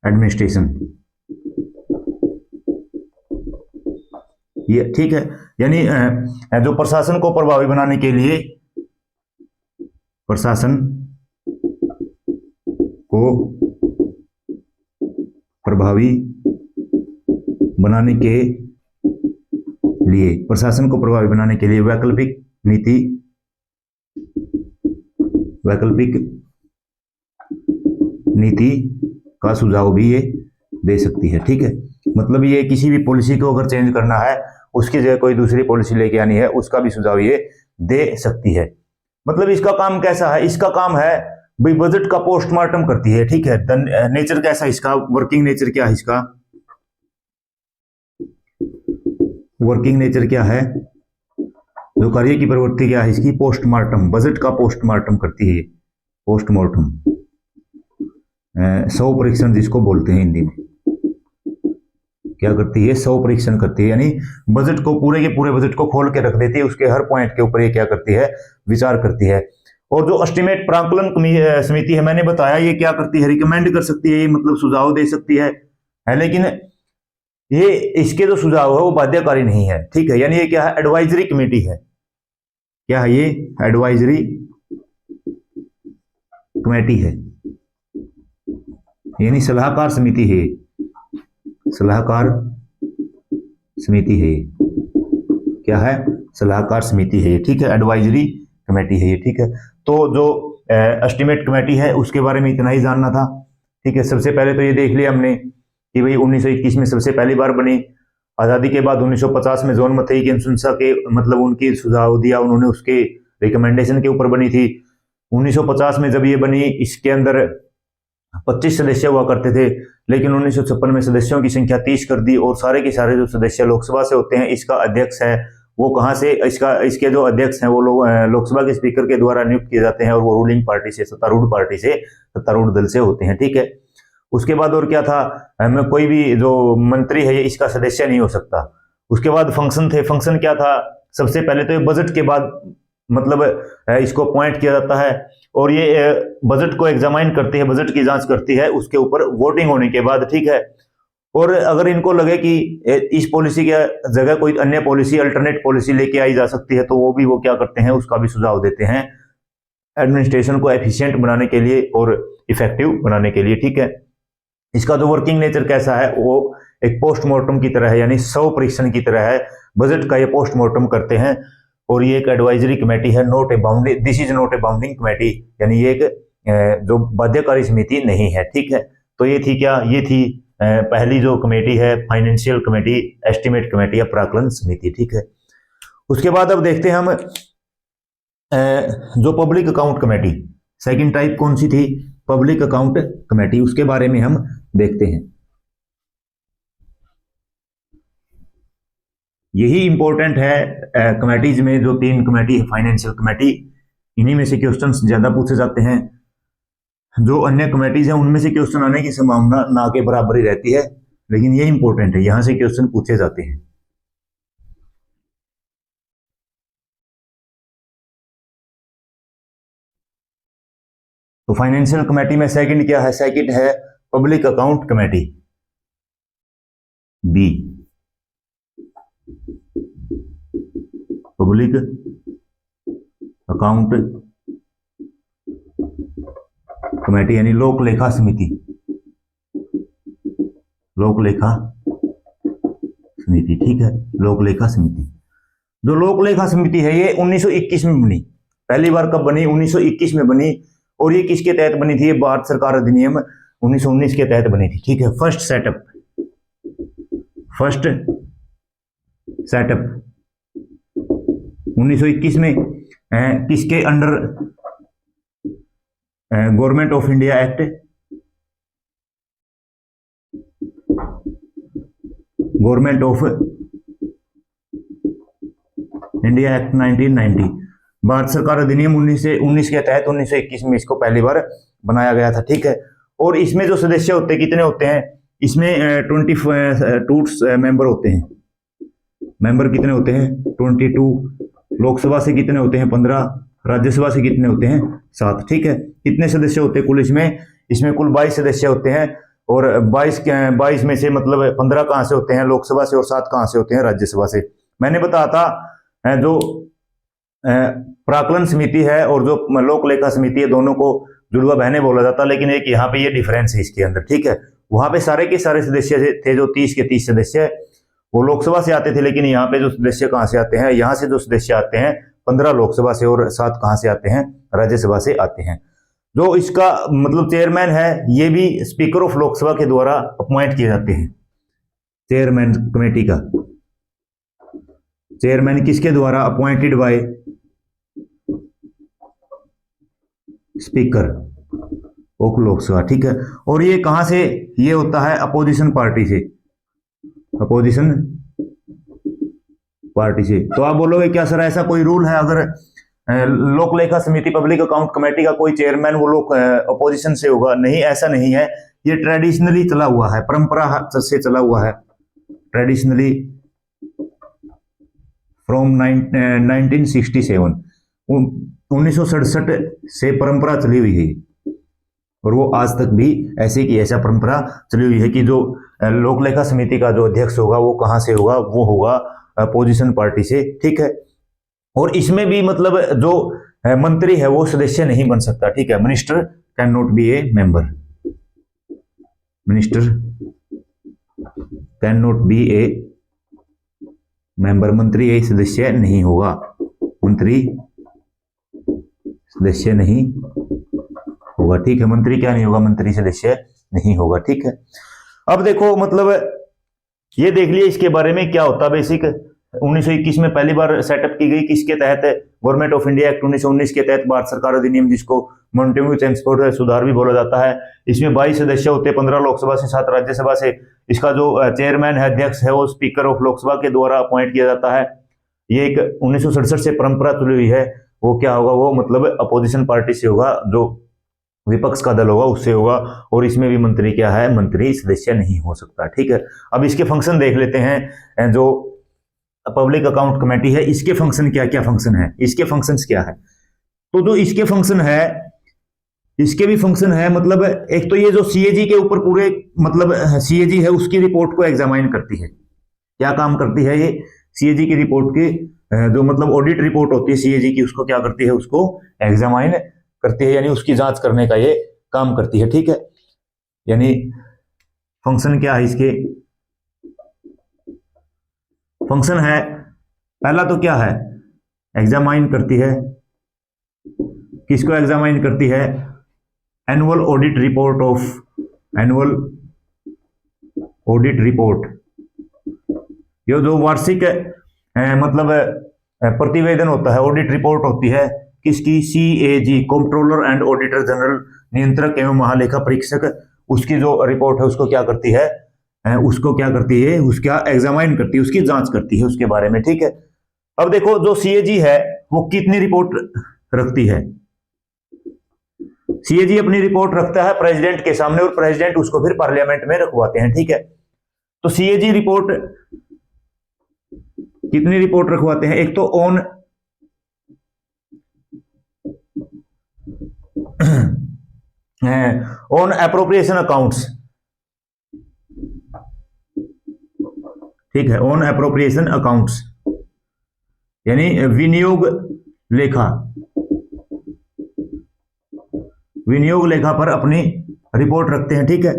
administration. ये ठीक है, यानी जो प्रशासन को प्रभावी बनाने के लिए, प्रशासन को प्रभावी बनाने के लिए, प्रशासन को प्रभावी बनाने के लिए वैकल्पिक नीति का सुझाव भी ये दे सकती है, ठीक है। मतलब ये किसी भी पॉलिसी को अगर चेंज करना है, उसकी जगह कोई दूसरी पॉलिसी लेके आनी है, उसका भी सुझाव ये दे सकती है। मतलब इसका काम कैसा है? इसका काम है भाई बजट का पोस्टमार्टम करती है, ठीक है। नेचर कैसा इसका, वर्किंग नेचर क्या है इसका, वर्किंग नेचर क्या है, जो कार्य की प्रवृत्ति क्या है इसकी, पोस्टमार्टम, बजट का पोस्टमार्टम करती है। पोस्टमार्टम, शव परीक्षण जिसको बोलते हैं हिंदी में, क्या करती है? शव परीक्षण करती है, यानी बजट को, पूरे के पूरे बजट को खोल के रख देती है, उसके हर पॉइंट के ऊपर ये क्या करती है? विचार करती है। और जो एस्टिमेट प्राक्कलन समिति है, मैंने बताया ये क्या करती है? रिकमेंड कर सकती है, मतलब सुझाव दे सकती है, लेकिन ये इसके जो सुझाव है वो बाध्यकारी नहीं है, ठीक है। यानी ये क्या है? एडवाइजरी कमेटी है। क्या है ये? एडवाइजरी कमेटी है, यानी सलाहकार समिति है, सलाहकार समिति है। क्या है? सलाहकार समिति है, ठीक है। एडवाइजरी कमेटी है ये, ठीक है। तो जो एस्टिमेट कमेटी है उसके बारे में इतना ही जानना था, ठीक है। सबसे पहले तो ये देख लिया हमने कि भाई 1921 में सबसे पहली बार बनी। आज़ादी के बाद 1950 में जॉन मथई की अनुशंसा के, मतलब उनकी सुझाव दिया उन्होंने, उसके रिकमेंडेशन के ऊपर बनी थी। 1950 में जब ये बनी, इसके अंदर 25 सदस्य हुआ करते थे, लेकिन 1956 में सदस्यों की संख्या 30 कर दी, और सारे के सारे जो सदस्य लोकसभा से होते हैं। इसका अध्यक्ष है वो कहाँ से, इसके जो अध्यक्ष हैं वो लोग लोकसभा के स्पीकर के द्वारा नियुक्त किए जाते हैं, और वो रूलिंग पार्टी से, सत्तारूढ़ दल से होते हैं, ठीक है। उसके बाद और क्या था? कोई भी जो मंत्री है ये इसका सदस्य नहीं हो सकता। उसके बाद फंक्शन थे। फंक्शन क्या था? सबसे पहले तो ये बजट के बाद, मतलब इसको अपॉइंट किया जाता है, और ये बजट को एग्जामाइन करती है, बजट की जांच करती है, उसके ऊपर वोटिंग होने के बाद, ठीक है। और अगर इनको लगे कि इस पॉलिसी के जगह कोई अन्य पॉलिसी, अल्टरनेट पॉलिसी लेके आई जा सकती है, तो वो क्या करते हैं? उसका भी सुझाव देते हैं, एडमिनिस्ट्रेशन को एफिशिएंट बनाने के लिए और इफेक्टिव बनाने के लिए, ठीक है। इसका जो वर्किंग नेचर कैसा है? वो एक पोस्टमार्टम की तरह है, यानी शव परीक्षण की तरह है। बजट का ये पोस्टमार्टम करते हैं, और ये एक एडवाइजरी कमेटी है, not a bounding, this is not a bounding committee, यानी ये एक जो बाध्यकारी समिति नहीं है, ठीक है। तो ये थी क्या? ये थी पहली जो कमेटी है, फाइनेंशियल कमेटी, एस्टिमेट कमेटी या प्राक्कलन समिति, ठीक है। उसके बाद अब देखते हैं हम जो public account committee, second type कौन सी थी? पब्लिक अकाउंट कमेटी, उसके बारे में हम देखते हैं। यही इंपॉर्टेंट है कमेटीज में, जो 3 कमेटी है, फाइनेंशियल कमेटी, इन्हीं में से क्वेश्चंस ज्यादा पूछे जाते हैं। जो अन्य कमेटीज हैं उनमें से क्वेश्चन आने की संभावना ना के बराबर ही रहती है, लेकिन ये इंपॉर्टेंट है, यहां से क्वेश्चन पूछे जाते हैं। तो फाइनेंशियल कमेटी में सेकंड क्या है? सेकंड है public account committee, B, public account committee, यानी लोक लेखा समिति, लोक लेखा समिति, ठीक है। लोक लेखा समिति, जो लोक लेखा समिति है ये 1921 में बनी। पहली बार कब बनी? 1921 में बनी। और ये किसके तहत बनी थी? ये भारत सरकार अधिनियम 1919 के तहत बनी थी, ठीक है। फर्स्ट सेटअप 1921 में किसके under? Government of India act, government of India act 1990, Bharat सरकार अधिनियम 1919 के तहत 1921 में इसको पहली बार बनाया गया था, ठीक है। और इसमें जो सदस्य होते हैं कितने होते हैं? इसमें 22 मेंबर होते हैं। मेंबर कितने होते हैं? 22। लोकसभा से कितने होते हैं? 15। राज्यसभा से कितने होते हैं? 7, ठीक है। कितने सदस्य होते हैं कुल इसमें कुल 22 सदस्य होते हैं, और 22 में से मतलब 15 कहाँ से होते हैं? लोकसभा से, और 7 कहाँ से होते हैं? राज्यसभा से। मैंने बताया था जो प्राक्कलन समिति है और जो लोक लेखा समिति है, दोनों को जुड़वा बहने बोला जाता, लेकिन एक यहाँ पे ये डिफरेंस है इसके अंदर, ठीक है। वहां पे सारे के सारे सदस्य थे, जो 30 के 30 सदस्य, वो लोकसभा से आते थे, लेकिन यहाँ पे जो सदस्य कहाँ से आते हैं? यहाँ से जो सदस्य आते हैं 15 लोकसभा से, और 7 कहाँ से आते हैं? राज्यसभा से आते हैं। जो इसका मतलब चेयरमैन है, ये भी स्पीकर ऑफ लोकसभा के द्वारा अपॉइंट किए जाते हैं। चेयरमैन कमेटी का, चेयरमैन किसके द्वारा? Appointed by speaker of Lok Sabha, ठीक है। और ये कहां से ये होता है? अपोजिशन पार्टी से, अपोजिशन पार्टी से। तो आप बोलोगे क्या सर ऐसा कोई रूल है अगर लोक लेखा समिति पब्लिक अकाउंट कमेटी का कोई चेयरमैन वो लोग अपोजिशन से होगा? नहीं, ऐसा नहीं है। ये ट्रेडिशनली चला हुआ है, परंपरा से चला हुआ है, ट्रेडिशनली फ्रॉम 1967, 1967 से परंपरा चली हुई है। और वो आज तक भी ऐसे की ऐसा परंपरा चली हुई है कि जो लोक लेखा समिति का जो अध्यक्ष होगा वो कहां से होगा? वो होगा अपोजिशन पार्टी से, ठीक है। और इसमें भी मतलब जो मंत्री है वो सदस्य नहीं बन सकता, ठीक है। Minister can not be A member, minister can not be A member, मंत्री ये सदस्य नहीं होगा, मंत्री सदस्य नहीं होगा, ठीक है। मंत्री क्या नहीं होगा? मंत्री सदस्य नहीं होगा, ठीक है। अब देखो मतलब ये देख लिया इसके बारे में क्या होता है। बेसिक 1921 में पहली बार सेटअप की गई, किसके तहत? गवर्नमेंट ऑफ इंडिया एक्ट 1919 के तहत, भारत सरकार अधिनियम, जिसको मॉनिटरिंग ट्रांसपोर्ट सुधार भी बोला जाता है। इसमें 22 सदस्य होते हैं, 15 लोकसभा से, 7 राज्यसभा से। इसका जो चेयरमैन है, अध्यक्ष है, वो स्पीकर ऑफ लोकसभा के द्वारा अपॉइंट किया जाता है। ये एक 1967 से परंपरा चली हुई है। वो क्या होगा? वो मतलब अपोजिशन पार्टी से होगा, जो विपक्ष का दल होगा उससे होगा। और इसमें भी मंत्री क्या है? मंत्री सदस्य नहीं हो सकता, ठीक है। अब इसके फंक्शन देख लेते हैं। जो पब्लिक अकाउंट कमेटी है, इसके फंक्शन क्या क्या फंक्शन है? इसके फंक्शंस क्या है? तो जो इसके फंक्शन है, इसके भी फंक्शन है। मतलब एक तो ये जो सीएजी के ऊपर पूरे मतलब सीएजी है उसकी रिपोर्ट को एग्जामाइन करती है। क्या काम करती है ये? सीएजी की रिपोर्ट की जो मतलब ऑडिट रिपोर्ट होती है सीएजी की, उसको क्या करती है? उसको एग्जामाइन करती है, यानी उसकी जांच करने का ये काम करती है, ठीक है। यानी फंक्शन क्या है इसके? फंक्शन है, पहला तो क्या है? एग्जामाइन करती है। किसको एग्जामाइन करती है? Annual audit report of, annual audit report, ये जो वार्षिक मतलब प्रतिवेदन होता है, ऑडिट रिपोर्ट होती है किसकी? CAG, controller and auditor general, नियंत्रक एवं महालेखा परीक्षक, उसकी जो रिपोर्ट है उसको क्या करती है? उसको क्या करती है? उसका एग्जामाइन करती है, उसकी जांच करती है उसके बारे में, ठीक है। अब देखो जो सीएजी है वो कितनी रिपोर्ट रखती है? सीएजी अपनी रिपोर्ट रखता है प्रेसिडेंट के सामने, और प्रेसिडेंट उसको फिर पार्लियामेंट में रखवाते हैं, ठीक है। तो सीएजी रिपोर्ट कितनी रिपोर्ट रखवाते हैं? एक तो ऑन एप्रोप्रिएशन अकाउंट्स, ठीक है, ऑन एप्रोप्रिएशन अकाउंट्स, यानी विनियोग लेखा, विनियोग लेखा पर अपनी रिपोर्ट रखते हैं, ठीक है।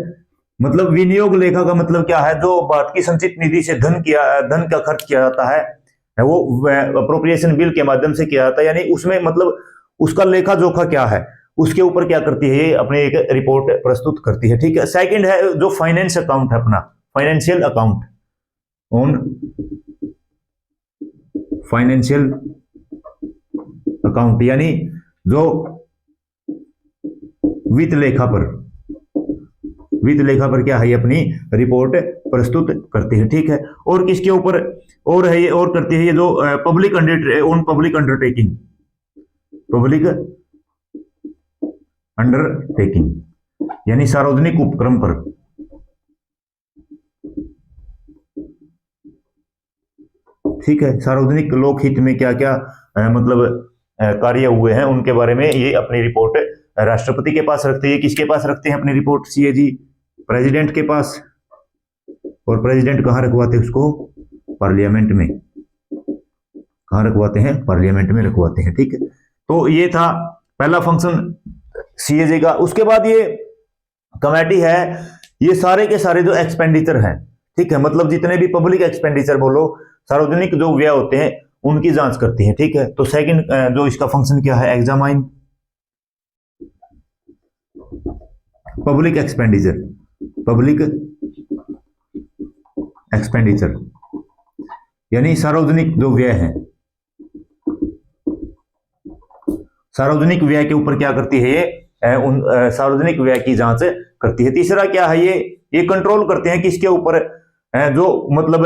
मतलब विनियोग लेखा का मतलब क्या है? जो भारत की संचित निधि से धन का खर्च किया जाता है वो अप्रोप्रिएशन बिल के माध्यम से किया जाता है, यानी उसमें मतलब उसका लेखा जोखा क्या है उसके ऊपर क्या करती है? ये अपनी एक रिपोर्ट प्रस्तुत करती है, ठीक है। सेकंड है जो फाइनेंस अकाउंट है अपना, financial account, on financial account, यानी जो वित्त लेखा पर, वित्त लेखा पर क्या है? अपनी रिपोर्ट प्रस्तुत करती है, ठीक है। और किसके ऊपर और है ये? और करती है ये जो public on public undertaking, public undertaking, यानी सार्वजनिक उपक्रम पर, ठीक है। सार्वजनिक लोकहित में क्या क्या मतलब कार्य हुए हैं उनके बारे में ये अपनी रिपोर्ट राष्ट्रपति के पास रखते हैं। किसके पास रखते हैं अपनी रिपोर्ट? सीएजी प्रेसिडेंट के पास। और प्रेसिडेंट कहां रखवाते हैं उसको? पार्लियामेंट में। कहां रखवाते हैं? पार्लियामेंट में रखवाते हैं, ठीक है। तो ये था पहला फंक्शन सीएजी का। उसके बाद ये कमेटी है, ये सारे के सारे जो एक्सपेंडिचर हैं, ठीक है, मतलब जितने भी पब्लिक एक्सपेंडिचर बोलो, सार्वजनिक जो व्यय होते हैं उनकी जांच करती है, ठीक है। तो सेकंड जो इसका फंक्शन क्या है? Examine public expenditure, public expenditure, यानी सार्वजनिक जो व्यय है, सार्वजनिक व्यय के ऊपर क्या करती है ये, उन सार्वजनिक व्यय की जांच करती है। तीसरा क्या है, ये कंट्रोल करते हैं किसके ऊपर, जो मतलब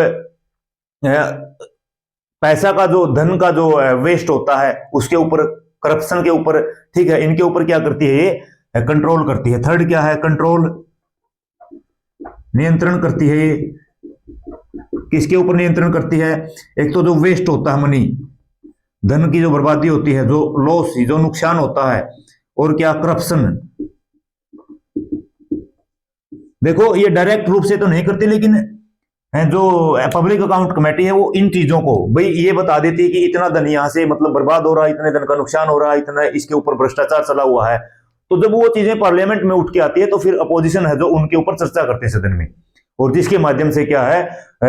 पैसा का जो, धन का जो वेस्ट होता है उसके ऊपर, करप्शन के ऊपर, ठीक है, इनके ऊपर क्या करती है ये, कंट्रोल करती है। थर्ड क्या है, कंट्रोल, नियंत्रण करती है ये। किसके ऊपर नियंत्रण करती है, एक तो जो वेस्ट होता है मनी, धन की जो बर्बादी होती है, जो लॉस, जो नुकसान होता है, और क्या, करप्शन। देखो ये डायरेक्ट रूप से तो नहीं करती, लेकिन जो पब्लिक अकाउंट कमेटी है वो इन चीजों को भाई ये बता देती है कि इतना धन यहां से मतलब बर्बाद हो रहा है, इतने धन का नुकसान हो रहा है, इतना इसके ऊपर भ्रष्टाचार चला हुआ है। तो जब वो चीजें पार्लियामेंट में उठ के आती है तो फिर अपोजिशन है जो उनके ऊपर चर्चा करते हैं सदन में, और जिसके माध्यम से क्या है,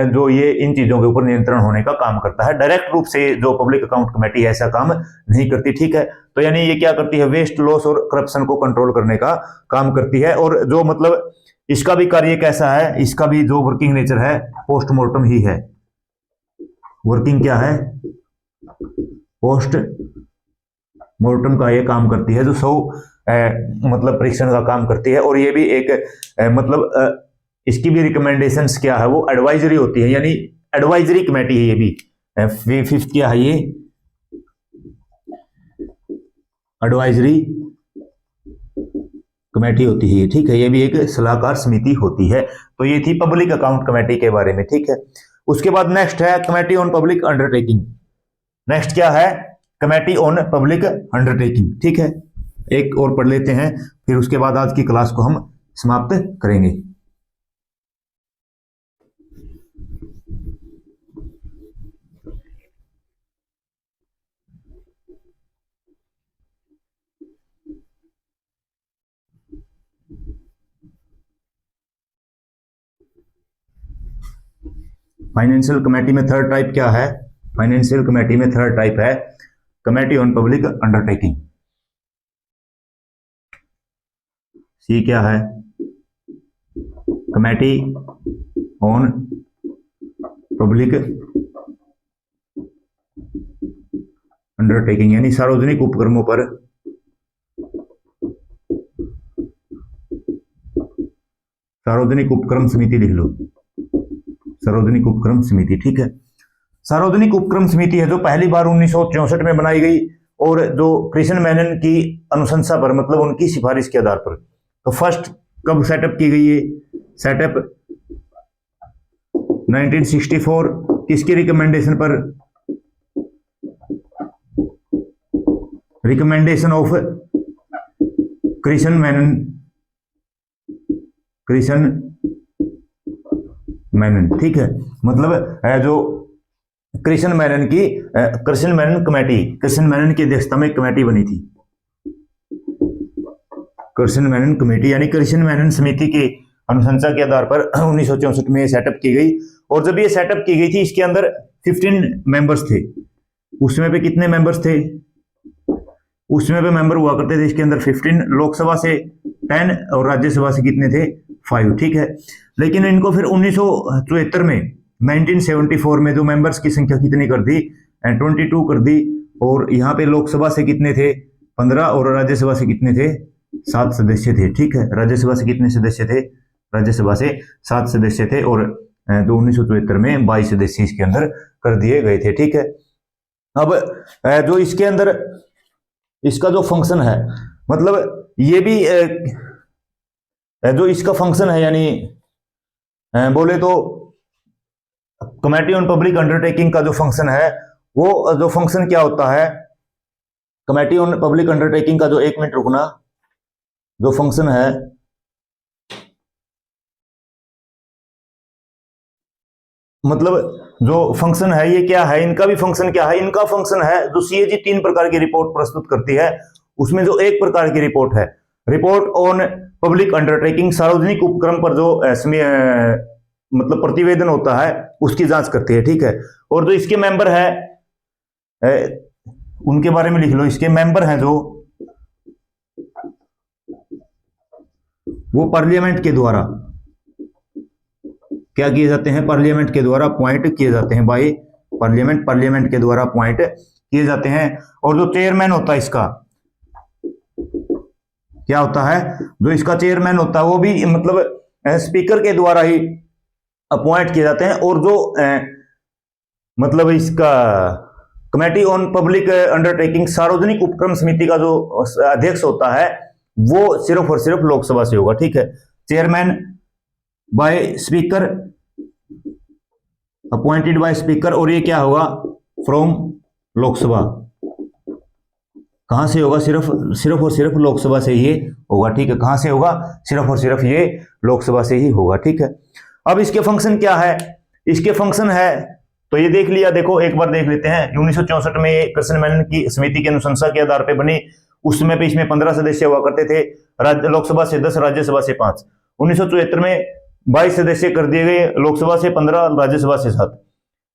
जो ये इन चीजों के ऊपर नियंत्रण होने का काम करता है। डायरेक्ट रूप से जो पब्लिक अकाउंट कमेटी ऐसा काम नहीं करती, ठीक है। तो यानी ये क्या करती है, वेस्ट, लॉस और करप्शन को कंट्रोल करने का काम करती है। और जो मतलब इसका भी कार्य कैसा है, इसका भी जो वर्किंग नेचर है पोस्टमार्टम ही है। वर्किंग क्या है, पोस्ट मार्टम का ये काम करती है, जो मतलब परीक्षण का काम करती है। और ये भी एक मतलब इसकी भी रिकमेंडेशंस क्या है, वो एडवाइजरी होती है, यानी एडवाइजरी कमेटी है ये भी। फिफ्थ क्या है, ये एडवाइजरी कमेटी होती है, ठीक है। ये भी एक सलाहकार समिति होती है। तो ये थी पब्लिक अकाउंट कमेटी के बारे में, ठीक है। उसके बाद नेक्स्ट है committee on public undertaking. Next क्या है, कमेटी ऑन पब्लिक अंडरटेकिंग, ठीक है। एक और पढ़ लेते हैं, फिर उसके बाद आज की क्लास को हम समाप्त करेंगे। फाइनेंशियल कमेटी में थर्ड टाइप क्या है, फाइनेंशियल कमेटी में थर्ड टाइप है कमेटी ऑन पब्लिक अंडरटेकिंग। सी क्या है, कमेटी ऑन पब्लिक अंडरटेकिंग, यानी सार्वजनिक उपक्रमों पर सार्वजनिक उपक्रम समिति लिख लो, सार्वजनिक उपक्रम समिति, ठीक है। सार्वजनिक उपक्रम समिति है जो पहली बार 1964 में बनाई गई, और जो कृष्ण मेनन की अनुशंसा पर, मतलब उनकी सिफारिश के आधार पर। तो फर्स्ट कब सेटअप की गई है, सेटअप 1964, किसकी रिकमेंडेशन पर, रिकमेंडेशन ऑफ कृष्ण मेनन, ठीक है। मतलब जो कृष्ण मेनन की, कृष्ण मेनन कमेटी, कृष्ण मेनन की अध्यक्षता में एक कमेटी बनी थी, कृष्ण मेनन कमेटी, यानी कृष्ण मेनन समिति की अनुशंसा के आधार पर 1964 में सेटअप की गई। और जब ये सेटअप की गई थी, इसके अंदर 15 मेंबर्स थे। उसमें पे कितने मेंबर्स थे, उसमें पे मेंबर हुआ करते थे इसके अंदर 15, लोकसभा से 10 और राज्यसभा से कितने थे, 5, ठीक है। लेकिन इनको फिर 1974 में, 1974 में जो मेंबर्स की संख्या कितनी कर दी, 22 कर दी। और यहाँ पे लोकसभा से कितने थे, 15, और राज्यसभा से कितने थे, 7 सदस्य थे, ठीक है। राज्यसभा से कितने सदस्य थे, राज्यसभा से 7 सदस्य थे। और जो 1974 में 22 सदस्य इसके अंदर कर दिए गए थे, ठीक है। अब जो इसके अंदर इसका जो फंक्शन है, मतलब ये भी जो इसका फंक्शन है, यानी बोले तो कमेटी ऑन पब्लिक अंडरटेकिंग का जो फंक्शन है, वो जो फंक्शन क्या होता है, कमेटी ऑन पब्लिक अंडरटेकिंग का जो, 1 मिनट रुकना, जो फंक्शन है, मतलब जो फंक्शन है ये क्या है, इनका भी फंक्शन क्या है, इनका फंक्शन है जो सीएजी 3 प्रकार की रिपोर्ट प्रस्तुत करती है, उसमें जो 1 प्रकार की रिपोर्ट है, रिपोर्ट ऑन पब्लिक अंडरटेकिंग, सार्वजनिक उपक्रम पर जो मतलब प्रतिवेदन होता है उसकी जांच करती है, ठीक है। और जो इसके मेंबर है, उनके बारे में लिख लो, इसके मेंबर हैं जो, वो पार्लियामेंट के द्वारा, क्या किए जाते हैं, पार्लियामेंट के द्वारा अपॉइंट किए जाते हैं, बाय पार्लियामेंट, पार्लियामेंट के द्वारा अपॉइंट किए जाते हैं। और जो चेयरमैन होता है इसका, क्या होता है, जो इसका चेयरमैन होता है वो भी मतलब स्पीकर के द्वारा ही अपॉइंट किए जाते हैं। और जो मतलब इसका कमेटी ऑन पब्लिक अंडरटेकिंग, सार्वजनिक उपक्रम समिति का जो अध्यक्ष होता है वो सिर्फ और सिर्फ लोकसभा से होगा, ठीक है। Chairman by speaker, appointed by speaker, और ये क्या होगा, फ्रॉम लोकसभा। कहां से होगा, सिर्फ और सिर्फ लोकसभा से ये होगा, ठीक है। कहां से होगा, सिर्फ और सिर्फ ये लोकसभा से ही होगा, ठीक है। अब इसके फंक्शन क्या है, इसके फंक्शन है तो ये देख लिया, देखो एक बार देख लेते हैं। 1964 में कृष्ण मेनन की समिति की अनुशंसा के आधार पर बनी, उस समय पे इसमें 15 सदस्य हुआ करते थे, लोकसभा से 10, राज्यसभा से 5। 1974 में 22 सदस्य कर दिए गए, लोकसभा से 15, राज्यसभा से 7।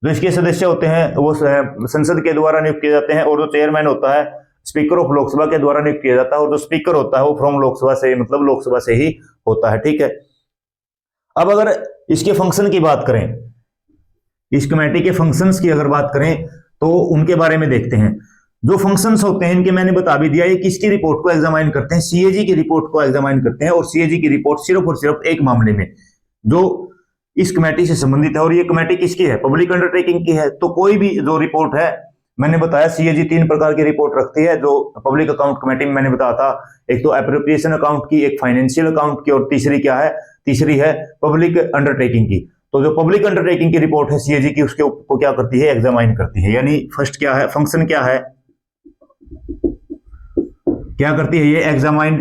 जो इसके सदस्य होते हैं वो संसद के द्वारा नियुक्त किए जाते हैं, और जो चेयरमैन होता है स्पीकर ऑफ लोकसभा के द्वारा नियुक्त किया जाता है, और जो स्पीकर होता है वो फ्रॉम लोकसभा से, मतलब लोकसभा से ही होता है, ठीक है। अब अगर इसके फंक्शन की बात करें, इस कमेटी के फंक्शंस की अगर बात करें तो उनके बारे में देखते हैं। जो फंक्शंस होते हैं इनके मैंने बता भी दिया, ये किसकी रिपोर्ट को एग्जामाइन करते हैं, सीएजी की रिपोर्ट को एग्जामाइन करते हैं। और सीएजी की रिपोर्ट सिर्फ और सिर्फ एक मामले में जो इस कमेटी से संबंधित है, और ये कमेटी किसकी है, पब्लिक अंडरटेकिंग की है। तो कोई भी जो रिपोर्ट है, मैंने बताया सीएजी 3 प्रकार की रिपोर्ट रखती है जो पब्लिक अकाउंट कमेटी में मैंने बताया था, एक तो एप्रोप्रिएशन अकाउंट की, एक फाइनेंशियल अकाउंट की, और तीसरी क्या है, तीसरी है पब्लिक अंडरटेकिंग की। तो जो पब्लिक अंडरटेकिंग की रिपोर्ट है सीएजी की, उसके को क्या करती है, एग्जामाइन करती है। यानी फर्स्ट क्या है, फंक्शन क्या है, क्या करती है ये, एग्जामाइन,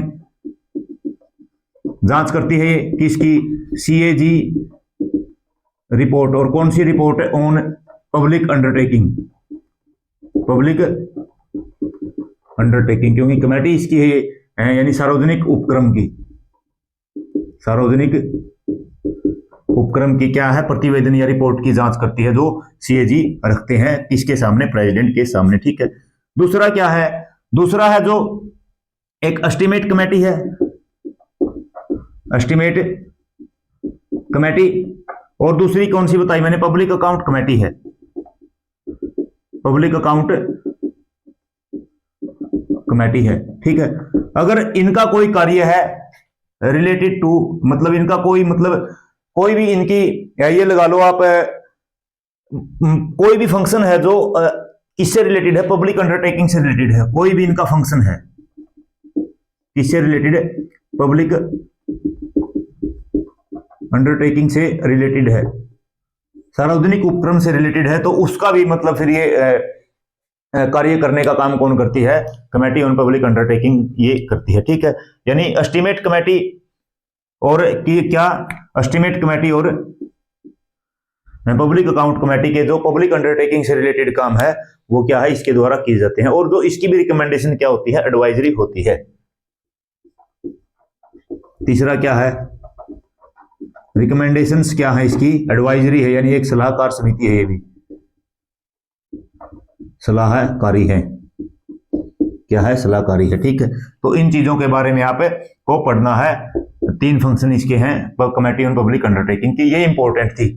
जांच करती है किसकी, सीएजी रिपोर्ट। और कौन सी रिपोर्ट है, on public undertaking, public undertaking, क्योंकि कमेटी इसकी है, यानी सार्वजनिक उपक्रम की, सार्वजनिक उपक्रम की क्या है, प्रतिवेदन या रिपोर्ट की जांच करती है, जो सीएजी रखते हैं किसके सामने, प्रेसिडेंट के सामने, ठीक है। दूसरा क्या है, दूसरा है जो एक एस्टीमेट कमेटी है, एस्टीमेट कमेटी। और दूसरी कौन सी बताई मैंने, पब्लिक अकाउंट कमेटी है, पब्लिक अकाउंट कमेटी है, ठीक है। अगर इनका कोई कार्य है रिलेटेड टू, मतलब इनका कोई, मतलब कोई भी इनकी, ये लगा लो आप, कोई भी फंक्शन है जो किससे रिलेटेड है, पब्लिक अंडरटेकिंग से रिलेटेड है, कोई भी इनका फंक्शन है किससे रिलेटेड है, पब्लिक अंडरटेकिंग से रिलेटेड है, सार्वजनिक उपक्रम से रिलेटेड है, तो उसका भी मतलब फिर ये कार्य करने का काम कौन करती है, कमेटी ऑन पब्लिक अंडरटेकिंग ये करती है, ठीक है। यानी एस्टीमेट कमेटी और क्या, एस्टीमेट कमेटी और पब्लिक अकाउंट कमेटी के जो पब्लिक अंडरटेकिंग से रिलेटेड काम है वो क्या है, इसके द्वारा किए जाते हैं। और जो इसकी भी रिकमेंडेशन क्या होती है, एडवाइजरी होती है। तीसरा क्या है, रिकमेंडेशंस क्या है इसकी, एडवाइजरी है, यानी एक सलाहकार समिति है, ये भी सलाहकारी है, क्या है, सलाहकारी है, ठीक है। तो इन चीजों के बारे में आप को पढ़ना है। 3 फंक्शन इसके हैं कमेटी ऑन पब्लिक अंडरटेकिंग की, ये इंपॉर्टेंट थी,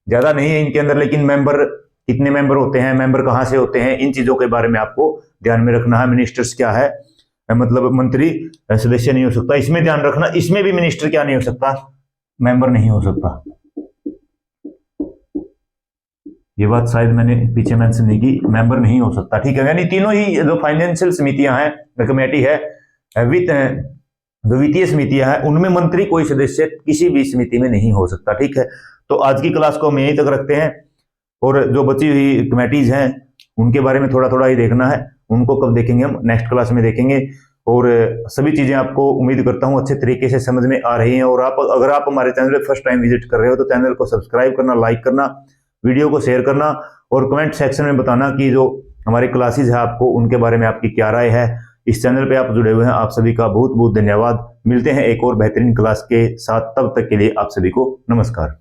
ज्यादा नहीं है इनके अंदर, लेकिन मेंबर कितने मेंबर होते हैं, मेंबर कहां से होते हैं, इन चीजों के बारे में आपको ध्यान में रखना है। मिनिस्टर्स क्या है, मतलब मंत्री सदस्य नहीं हो सकता, इसमें ध्यान रखना। इसमें भी मिनिस्टर क्या नहीं हो सकता, मेंबर नहीं हो सकता। ये बात शायद मैंने पीछे मेंशन नहीं की, मेंबर नहीं हो सकता, ठीक है। यानी तीनों ही जो फाइनेंशियल समितियां हैं, कमेटी है, जो वित्तीय समितियां हैं, उनमें मंत्री कोई सदस्य किसी भी समिति में नहीं हो सकता, ठीक है। तो आज की क्लास को हम यहीं तक रखते हैं, और जो बची हुई कमेटीज हैं उनके बारे में थोड़ा थोड़ा ही देखना है, उनको कब देखेंगे, हम नेक्स्ट क्लास में देखेंगे। और सभी चीजें आपको उम्मीद करता हूं अच्छे तरीके से समझ में आ रही हैं। और आप अगर आप हमारे चैनल पे फर्स्ट टाइम विजिट कर रहे हो तो चैनल को सब्सक्राइब करना, लाइक करना, वीडियो को शेयर करना, और कमेंट सेक्शन में बताना कि जो हमारी क्लासेज है आपको उनके बारे में आपकी क्या राय है। इस चैनल पे आप जुड़े हुए हैं, आप सभी का बहुत बहुत धन्यवाद। मिलते हैं एक और बेहतरीन क्लास के साथ, तब तक के लिए आप सभी को नमस्कार।